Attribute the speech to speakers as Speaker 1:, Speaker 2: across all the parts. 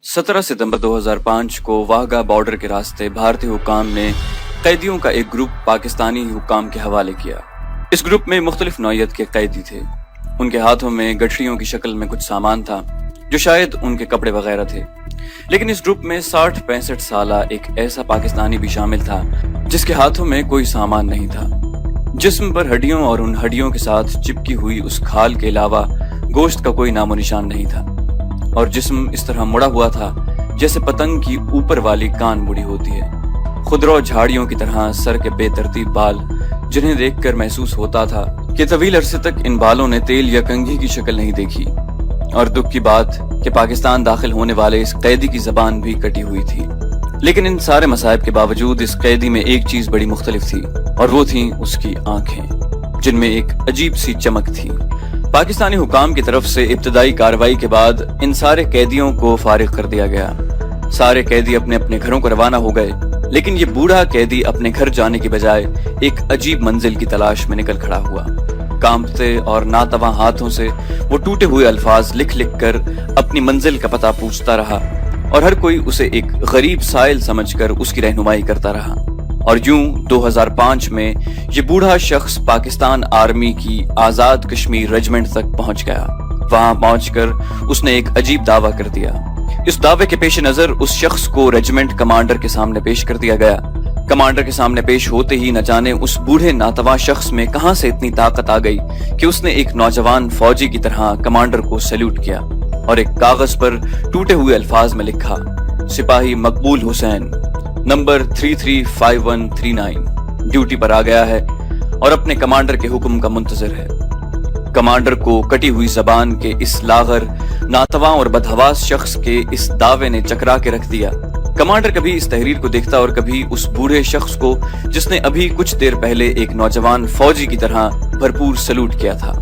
Speaker 1: 17 सितंबर 2005 को वाहगा बॉर्डर के रास्ते भारतीय हुक्काम ने कैदियों का एक ग्रुप पाकिस्तानी हुक्काम के हवाले किया। इस ग्रुप में मुख्तलिफ नौइयत के कैदी थे। उनके हाथों में गठरियों की शक्ल में कुछ सामान था जो शायद उनके कपड़े वगैरह थे। लेकिन इस ग्रुप में 60-65 साला एक ऐसा पाकिस्तानी भी शामिल था जिसके हाथों में कोई सामान नहीं था। जिस्म पर हड्डियों और उन हड्डियों के साथ चिपकी हुई उस खाल के अलावा गोश्त का कोई नामो निशान नहीं था, और जिस्म इस तरह मुड़ा हुआ था जैसे पतंग की ऊपर वाली कान मुड़ी होती है। खुदरो झाड़ियों की तरह सर के बेतरतीब बाल, जिन्हें देखकर महसूस होता था कि तवील अरसे तक इन बालों ने तेल या कंघी की शक्ल नहीं देखी। और दुख की बात कि पाकिस्तान दाखिल होने वाले इस कैदी की जबान भी कटी हुई थी। लेकिन इन सारे मसाइब के बावजूद इस कैदी में एक चीज बड़ी मुख्तलिफ थी, और वो थी उसकी आंखें, जिनमें एक अजीब सी चमक थी। पाकिस्तानी हुकाम की तरफ से इब्तदाई कार्रवाई के बाद इन सारे कैदियों को फारिग कर दिया गया। सारे कैदी अपने अपने घरों को रवाना हो गए, लेकिन ये बूढ़ा कैदी अपने घर जाने की बजाय एक अजीब मंजिल की तलाश में निकल खड़ा हुआ। कांपते और नातवा हाथों से वो टूटे हुए अल्फाज लिख लिख कर अपनी मंजिल का पता पूछता रहा, और हर कोई उसे एक गरीब साइल समझकर उसकी रहनुमाई करता रहा। और यूं 2005 में ये बूढ़ा शख्स पाकिस्तान आर्मी की आजाद कश्मीर रेजिमेंट तक पहुंच गया। वहां पहुंचकर उसने एक अजीब दावा कर दिया। इस दावे के पेश नजर उस शख्स को रेजिमेंट कमांडर के सामने पेश कर दिया गया। कमांडर के सामने पेश होते ही न जाने उस बूढ़े नातवा शख्स में कहां से इतनी ताकत आ गई कि उसने एक नौजवान फौजी की तरह कमांडर को सैल्यूट किया और एक कागज पर टूटे हुए अल्फाज में लिखा, सिपाही मकबूल हुसैन, नंबर 335139, ड्यूटी पर आ गया है और अपने कमांडर के हुक्म का मुंतजर है। कमांडर को कटी हुई जबान के इस लागर, नातवा और बदहवास शख्स के इस दावे ने चकरा के रख दिया। कमांडर कभी इस तहरीर को देखता और कभी उस बूढ़े शख्स को जिसने अभी कुछ देर पहले एक नौजवान फौजी की तरह भरपूर सैल्यूट किया था।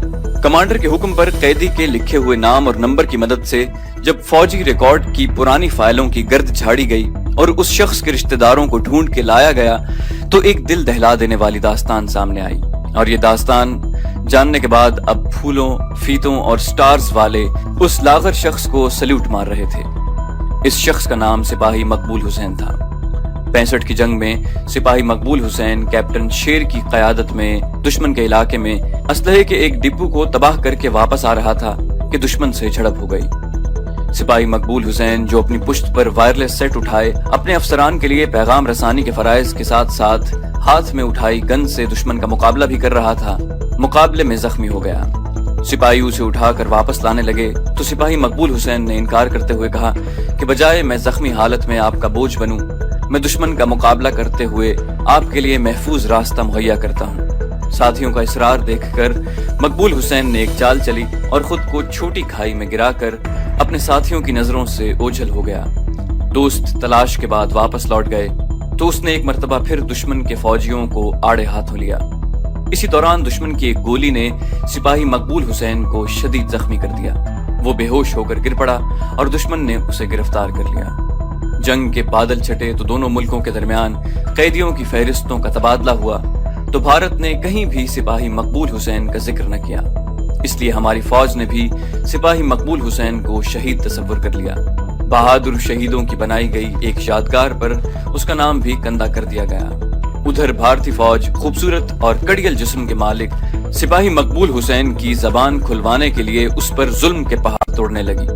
Speaker 1: कमांडर के हुक्म पर कैदी के लिखे हुए नाम और नंबर की मदद से जब फौजी रिकॉर्ड की पुरानी फाइलों की गर्द झाड़ी गई और उस शख्स के रिश्तेदारों को ढूंढ के लाया गया, तो एक दिल दहला देने वाली दास्तान सामने आई। और ये दास्तान जानने के बाद अब फूलों, फीतों और स्टार्स वाले उस लागर शख्स को सैल्यूट मार रहे थे। इस शख्स का नाम सिपाही मकबूल हुसैन था। 65 की जंग में सिपाही मकबूल हुसैन कैप्टन शेर की क़यादत में दुश्मन के इलाके में असलहे के एक डिपो को तबाह करके वापस आ रहा था कि दुश्मन से झड़प हो गई। सिपाही मकबूल हुसैन, जो अपनी पुश्त पर वायरलेस सेट उठाए अपने अफसरान के लिए पैगाम रसानी के फराइज के साथ साथ हाथ में उठाई गन से दुश्मन का मुकाबला भी कर रहा था, मुकाबले में जख्मी हो गया। सिपाही उसे उठाकर वापस लाने लगे तो सिपाही मकबूल हुसैन ने इनकार करते हुए कहा कि बजाय मैं जख्मी हालत में आपका बोझ बनूं, मैं दुश्मन का मुकाबला करते हुए आपके लिए महफूज रास्ता मुहैया करता हूं। साथियों का इसरार देखकर मकबूल हुसैन ने एक चाल चली और खुद को छोटी खाई में गिराकर अपने साथियों की नजरों से ओझल हो गया। दोस्त तलाश के बाद वापस लौट गए तो उसने एक मर्तबा फिर दुश्मन के फौजियों को आड़े हाथों लिया। इसी दौरान दुश्मन की एक गोली ने सिपाही मकबूल हुसैन को शदीद जख्मी कर दिया। वो बेहोश होकर गिर पड़ा और दुश्मन ने उसे गिरफ्तार कर लिया। जंग के बादल छटे तो दोनों मुल्कों के दरमियान कैदियों की फहरिस्तों का तबादला हुआ, तो भारत ने कहीं भी सिपाही मकबूल हुसैन का जिक्र न किया। इसलिए हमारी फौज ने भी सिपाही मकबूल हुसैन को शहीद तस्वर कर लिया। बहादुर शहीदों की बनाई गई एक यादगार पर उसका नाम भी कंधा कर दिया गया। उधर भारतीय फौज खूबसूरत और कड़ियल जिस्म के मालिक सिपाही मकबूल हुसैन की जबान खुलवाने के लिए उस पर जुल्म के पहाड़ तोड़ने लगी।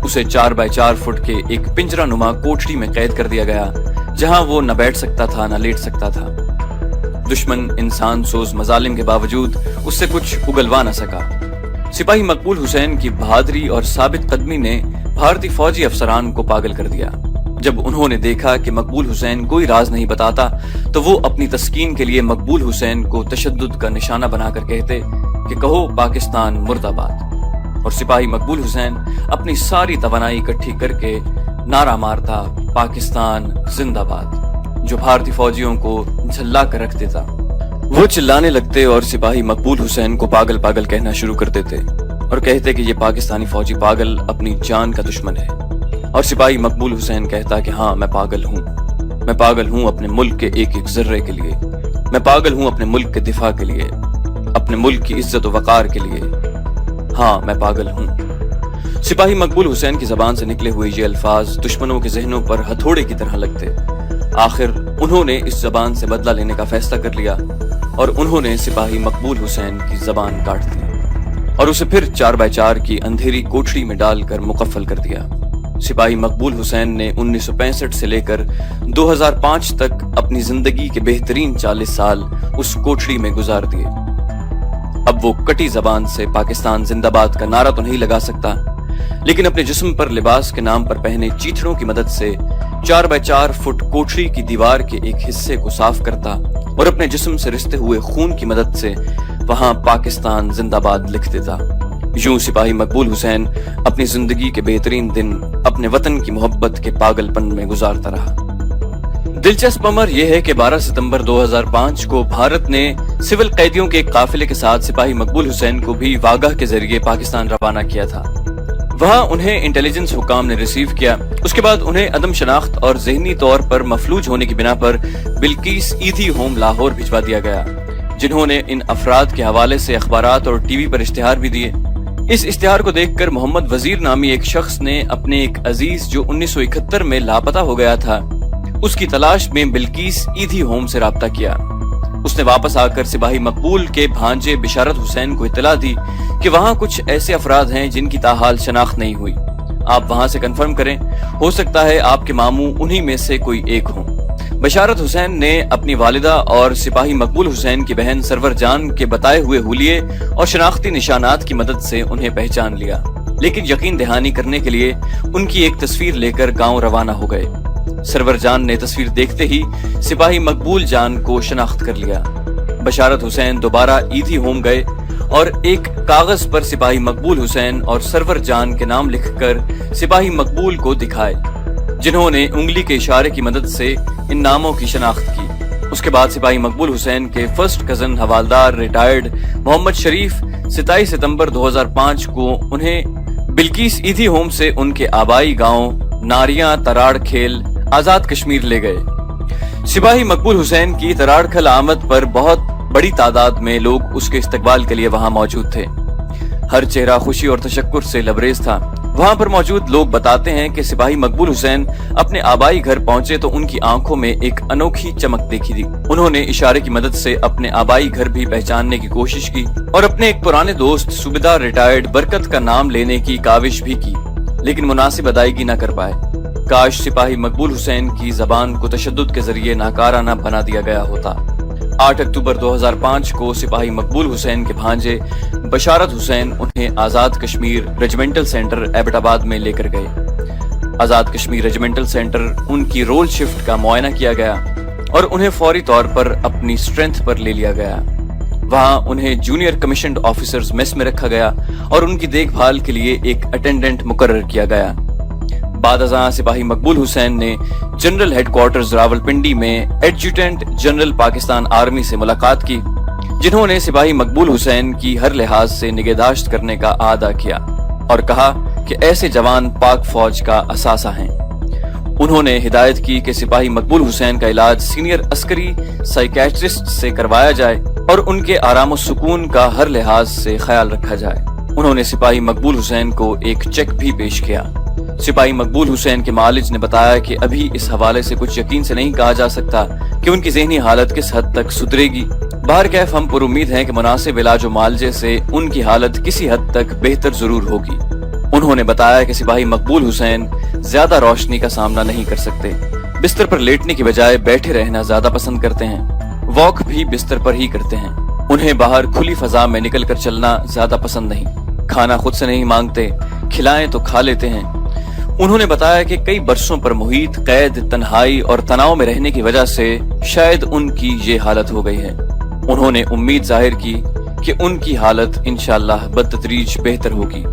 Speaker 1: उसे 4x4 फुट के एक पिंजरा नुमा कोठरी में कैद कर दिया गया, जहां वो न बैठ सकता था न लेट सकता था। दुश्मन इंसान सोज मजालिम के बावजूद उससे कुछ उगलवा न सका। सिपाही मकबूल हुसैन की बहादुरी और साबित कदमी ने भारतीय फौजी अफसरान को पागल कर दिया। जब उन्होंने देखा कि मकबूल हुसैन कोई राज नहीं बताता, तो वो अपनी तस्कीन के लिए मकबूल हुसैन को तशद्दुद का निशाना बनाकर कहते कि कहो पाकिस्तान मुर्दाबाद। और सिपाही मकबूल हुसैन अपनी सारी तवानाई इकट्ठी करके नारा मारता, पाकिस्तान जिंदाबाद, जो भारतीय फौजियों को झल्ला कर रख देता। वो चिल्लाने लगते और सिपाही मकबूल हुसैन को पागल पागल कहना शुरू कर देते और कहते कि ये पाकिस्तानी फौजी पागल अपनी जान का दुश्मन है। और सिपाही मकबूल हुसैन कहता कि हाँ, मैं पागल हूँ अपने मुल्क के एक एक जर्रे के लिए, मैं पागल हूँ अपने मुल्क के दिफा के लिए, अपने मुल्क की इज्जत और वकार के लिए, हाँ मैं पागल हूँ। सिपाही मकबूल हुसैन की जबान से निकले हुए ये अल्फाज दुश्मनों के जहनों पर हथौड़े की तरह लगते। आखिर उन्होंने इस जबान से बदला लेने का फैसला कर लिया और उन्होंने सिपाही मकबूल हुसैन की जबान काट दी और उसे फिर 4x4 की अंधेरी कोठरी में डालकर मुकफ्फल कर दिया। सिपाही मकबूल हुसैन ने 1965 से लेकर 2005 तक अपनी जिंदगी के बेहतरीन 40 साल उस कोठरी में गुजार दिए। अब वो कटी जबान से पाकिस्तान जिंदाबाद का नारा तो नहीं लगा सकता, लेकिन अपने जिस्म पर लिबास के नाम पर पहने चीथड़ों की मदद से 4x4 फुट कोठरी की दीवार के एक हिस्से को साफ करता और अपने जिस्म से रिश्ते हुए खून की मदद से वहां पाकिस्तान जिंदाबाद लिख देता। यूं सिपाही मकबूल हुसैन अपनी जिंदगी के बेहतरीन दिन अपने वतन की मोहब्बत के पागलपन में गुजारता रहा। दिलचस्प अमर यह है कि 12 सितंबर 2005 को भारत ने सिविल कैदियों के एक काफिले के साथ सिपाही मकबूल हुसैन को भी वागह के जरिए पाकिस्तान रवाना किया था। वहां उन्हें इंटेलिजेंस हुकाम ने रिसीव किया। उसके बाद उन्हें अदम शनाख्त और ज़हनी तौर पर मफलूज होने की बिना पर बिल्किस ईदी होम लाहौर भिजवा दिया गया, जिन्होंने इन अफराद के हवाले से अखबारात और टीवी पर इश्तिहार भी दिए। इस इश्तिहार को देखकर मोहम्मद वजीर नामी एक शख्स ने अपने एक अजीज जो 1971 में लापता हो गया था, उसकी तलाश में बिल्किस ईदी होम से राब्ता किया। उसने वापस आकर सिपाही मकबूल के भांजे बिशारत हुसैन को इत्तला दी कि वहां कुछ ऐसे अफराद हैं जिनकी ताहाल शनाख्त नहीं हुई, आप वहां से कंफर्म करें, हो सकता है आपके मामू उन्हीं में से कोई एक हो। बिशारत हुसैन ने अपनी वालिदा और सिपाही मकबूल हुसैन की बहन सरवर जान के बताए हुए हुलिये और शनाख्ती निशानात की मदद से उन्हें पहचान लिया, लेकिन यकीन दहानी करने के लिए उनकी एक तस्वीर लेकर गांव रवाना हो गए। सरवर जान ने तस्वीर देखते ही सिपाही मकबूल जान को शनाख्त कर लिया। बशारत हुसैन दोबारा ईदी होम गए और एक कागज पर सिपाही मकबूल हुसैन और सरवर जान के नाम लिखकर सिपाही मकबूल को दिखाए, जिन्होंने उंगली के इशारे की मदद से इन नामों की शनाख्त की। उसके बाद सिपाही मकबूल हुसैन के first cousin havildar retired Mohammad Sharif 27 सितंबर 2005 को उन्हें बिल्किस ईदी होम से उनके आबाई गांव नारियां तराड़ खेल आजाद कश्मीर ले गए। सिपाही मकबूल हुसैन की तराड़खल आमद पर बहुत बड़ी तादाद में लोग उसके इस्तकबाल के लिए वहां मौजूद थे। हर चेहरा खुशी और तशक्कुर से लबरेज था। वहां पर मौजूद लोग बताते हैं कि सिपाही मकबूल हुसैन अपने आबाई घर पहुंचे तो उनकी आंखों में एक अनोखी चमक देखी थी। उन्होंने इशारे की मदद से अपने आबाई घर भी पहचानने की कोशिश की और अपने एक पुराने दोस्त सूबेदार रिटायर्ड बरकत का नाम लेने की काविश भी की, लेकिन मुनासिब अदायगी न कर पाए। काश सिपाही मकबूल हुसैन की जबान को तशद्दुद के जरिए नाकाराना बना दिया गया होता। 8 अक्टूबर 2005 को सिपाही मकबूल हुसैन के भांजे बशारत हुसैन उन्हें आजाद कश्मीर रेजिमेंटल सेंटर एबटाबाद में लेकर गए। आजाद कश्मीर रेजिमेंटल सेंटर उनकी रोल शिफ्ट का मुआयना किया गया और उन्हें फौरी तौर पर अपनी स्ट्रेंथ पर ले लिया गया। वहां उन्हें जूनियर कमीशन्ड ऑफिसर्स मेस में रखा गया और उनकी देखभाल के लिए एक अटेंडेंट मुकर्रर किया गया। बाद अज़ां सिपाही मकबूल हुसैन ने जनरल हेडक्वार्टर्स रावलपिंडी में एडजुटेंट जनरल पाकिस्तान आर्मी से मुलाकात की, जिन्होंने सिपाही मकबूल हुसैन की हर लिहाज से निगहदाश्त करने का आदा किया और कहा कि ऐसे जवान पाक फौज का असासा हैं। उन्होंने हिदायत की कि सिपाही मकबूल हुसैन का इलाज सीनियर अस्करी साइकियाट्रिस्ट से करवाया जाए और उनके आराम सुकून का हर लिहाज से ख्याल रखा जाए। उन्होंने सिपाही मकबूल हुसैन को एक चेक भी पेश किया। सिपाही मकबूल हुसैन के मालिज ने बताया कि अभी इस हवाले से कुछ यकीन से नहीं कहा जा सकता कि उनकी ज़हनी हालत किस हद तक सुधरेगी। बहरकैफ हम पर उम्मीद हैं कि मुनासिब इलाज और मालजे से उनकी हालत किसी हद तक बेहतर जरूर होगी। उन्होंने बताया कि सिपाही मकबूल हुसैन ज्यादा रोशनी का सामना नहीं कर सकते, बिस्तर पर लेटने की बजाय बैठे रहना ज्यादा पसंद करते हैं, वॉक भी बिस्तर पर ही करते हैं। उन्हें बाहर खुली फजा में निकल कर चलना ज्यादा पसंद नहीं, खाना खुद से नहीं मांगते, खिलाएं तो खा लेते हैं। उन्होंने बताया कि कई बरसों पर मुहीत कैद, तन्हाई और तनाव में रहने की वजह से शायद उनकी ये हालत हो गई है। उन्होंने उम्मीद जाहिर की कि उनकी हालत इंशाअल्लाह बदतदरीज बेहतर होगी।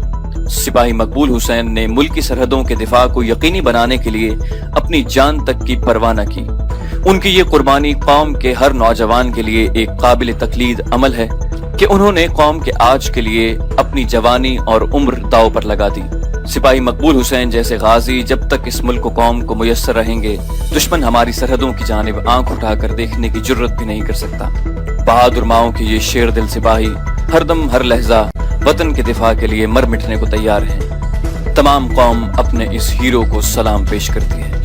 Speaker 1: सिपाही मकबूल हुसैन ने मुल्क की सरहदों के दिफा को यकीनी बनाने के लिए अपनी जान तक की परवाह न की। उनकी ये कुर्बानी कौम के हर नौजवान के लिए एक काबिल तकलीद अमल है कि उन्होंने कौम के आज के लिए अपनी जवानी और उम्र दाव पर लगा दी। सिपाही मकबूल हुसैन जैसे गाजी जब तक इस मुल्क कौम को मुयस्सर रहेंगे, दुश्मन हमारी सरहदों की जानिब आंख उठाकर देखने की जुर्रत भी नहीं कर सकता। बहादुर माओं के ये शेर दिल सिपाही हरदम हर लहजा वतन के दिफा के लिए मर मिटने को तैयार हैं। تمام قوم اپنے اس ہیرو کو سلام پیش کرتی ہے۔